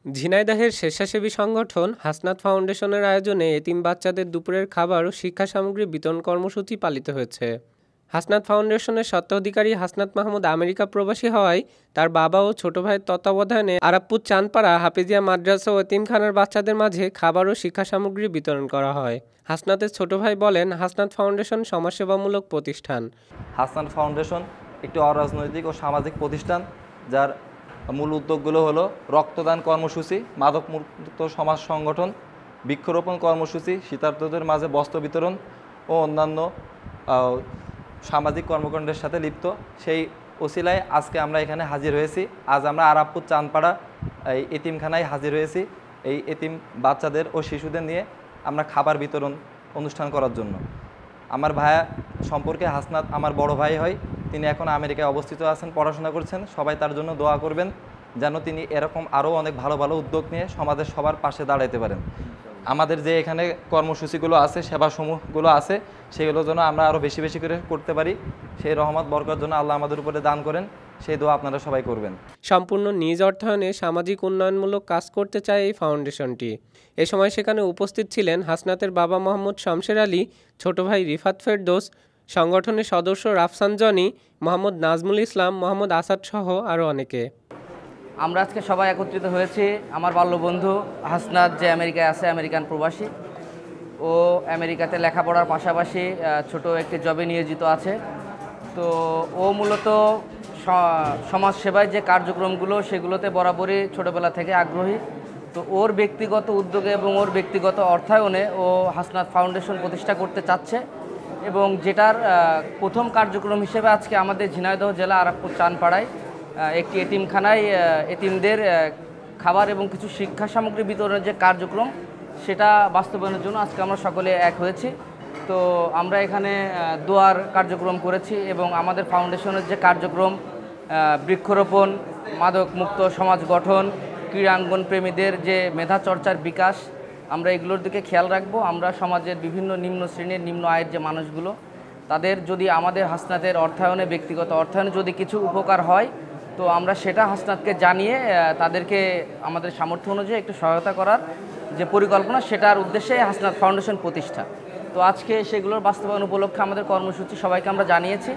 ঝিনাইদহের স্বেচ্ছাসেবী সংগঠন হাসনাত ফাউন্ডেশনের আয়োজনে এতিম বাচ্চাদের দুপুরের খাবার ও শিক্ষা সামগ্রী বিতরণ কর্মসূচি পালিত হয়েছে। হাসনাত ফাউন্ডেশনের স্বত্বাধিকারী হাসনাত মাহমুদ আমেরিকা প্রবাসী হওয়ায় তার বাবা ও ছোট ভাইয়ের তত্ত্বাবধানে আরাপপুর চানপাড়া হাফিজিয়া মাদ্রাসা ও এতিমখানার বাচ্চাদের মাঝে খাবার ও শিক্ষা সামগ্রী বিতরণ করা হয়। হাসনাতের ছোট ভাই বলেন, হাসনাত ফাউন্ডেশন সমাজসেবামূলক প্রতিষ্ঠান। হাসনাত ফাউন্ডেশন একটি অরাজনৈতিক ও সামাজিক প্রতিষ্ঠান, যার মূল উদ্যোগগুলো হলো রক্তদান কর্মসূচি, মাদকমুক্ত সমাজ সংগঠন, বৃক্ষরোপণ কর্মসূচি, শীতার্তদের মাঝে বস্ত্র বিতরণ ও অন্যান্য সামাজিক কর্মকাণ্ডের সাথে লিপ্ত। সেই ওসিলায় আজকে আমরা এখানে হাজির হয়েছি। আজ আমরা আরাপপুর চানপাড়া এই এতিমখানায় হাজির হয়েছি এই এতিম বাচ্চাদের ও শিশুদের নিয়ে আমরা খাবার বিতরণ অনুষ্ঠান করার জন্য। আমার ভাইয়া সম্পর্কে হাসনাত আমার বড় ভাই হয়। তিনি এখন আমেরিকায় অবস্থিত আছেন, পড়াশোনা করছেন। সবাই তার জন্য দোয়া করবেন যেন তিনি এরকম আরও অনেক ভালো ভালো উদ্যোগ নিয়ে সমাজের সবার পাশে দাঁড়াতে পারেন। আমাদের যে এখানে কর্মসূচিগুলো আছে, সেবাসমূহগুলো আছে, সেগুলো যেন আমরা আরও বেশি বেশি করে করতে পারি। সেই রহমত বরকত যেন আল্লাহ আমাদের উপরে দান করেন, সেই দোয়া আপনারা সবাই করবেন। সম্পূর্ণ নিজ অর্থায়নে সামাজিক উন্নয়নমূলক কাজ করতে চায় এই ফাউন্ডেশনটি। এ সময় সেখানে উপস্থিত ছিলেন হাসনাতের বাবা মোহাম্মদ শামশের আলী, ছোট ভাই রিফাত ফেরদৌস, সংগঠনের সদস্য রাফসান জনি, মোহাম্মদ নাজমুল ইসলাম, মোহাম্মদ আসাদ সহ আরও অনেকে। আমরা আজকে সবাই একত্রিত হয়েছি। আমার বাল্যবন্ধু হাসনাত যে আমেরিকায় আছে, আমেরিকান প্রবাসী, ও আমেরিকাতে লেখাপড়ার পাশাপাশি ছোট একটি জবে নিয়োজিত আছে। তো ও মূলত সমাজ সেবায় যে কার্যক্রমগুলো, সেগুলোতে বরাবরই ছোটোবেলা থেকে আগ্রহী। তো ওর ব্যক্তিগত উদ্যোগে এবং ওর ব্যক্তিগত অর্থায়নে ও হাসনাত ফাউন্ডেশন প্রতিষ্ঠা করতে চাচ্ছে, এবং যেটার প্রথম কার্যক্রম হিসেবে আজকে আমাদের ঝিনাইদহ জেলা আরাপপুর চানপাড়ায় একটি এতিমখানায় এতিমদের খাবার এবং কিছু শিক্ষা সামগ্রী বিতরণের যে কার্যক্রম, সেটা বাস্তবায়নের জন্য আজকে আমরা সকলে এক হয়েছি। তো আমরা এখানে দোয়ার কার্যক্রম করেছি, এবং আমাদের ফাউন্ডেশনের যে কার্যক্রম, বৃক্ষরোপণ, মাদক মুক্ত সমাজ গঠন, ক্রীড়াঙ্গন প্রেমীদের যে মেধা চর্চার বিকাশ, আমরা এগুলোর দিকে খেয়াল রাখবো। আমরা সমাজের বিভিন্ন নিম্ন শ্রেণীর, নিম্ন আয়ের যে মানুষগুলো, তাদের যদি আমাদের হাসনাতের অর্থায়নে, ব্যক্তিগত অর্থায়নে যদি কিছু উপকার হয়, তো আমরা সেটা হাসনাতকে জানিয়ে তাদেরকে আমাদের সামর্থ্য অনুযায়ী একটু সহায়তা করার যে পরিকল্পনা, সেটার উদ্দেশ্যে হাসনাত ফাউন্ডেশন প্রতিষ্ঠা। তো আজকে সেগুলোর বাস্তবায়ন উপলক্ষে আমাদের কর্মসূচি সবাইকে আমরা জানিয়েছি।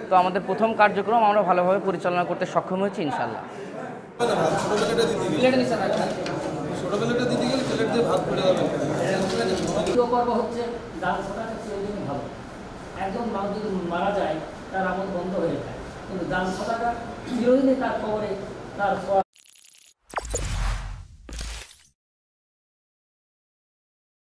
তো আমাদের প্রথম কার্যক্রম আমরা ভালোভাবে পরিচালনা করতে সক্ষম হয়েছি ইনশাল্লাহ। একজন মানুষ যদি মারা যায়, তার আমল বন্ধ হয়ে যায়, কিন্তু দান সদাকা চিরদিনই তার খবরে তার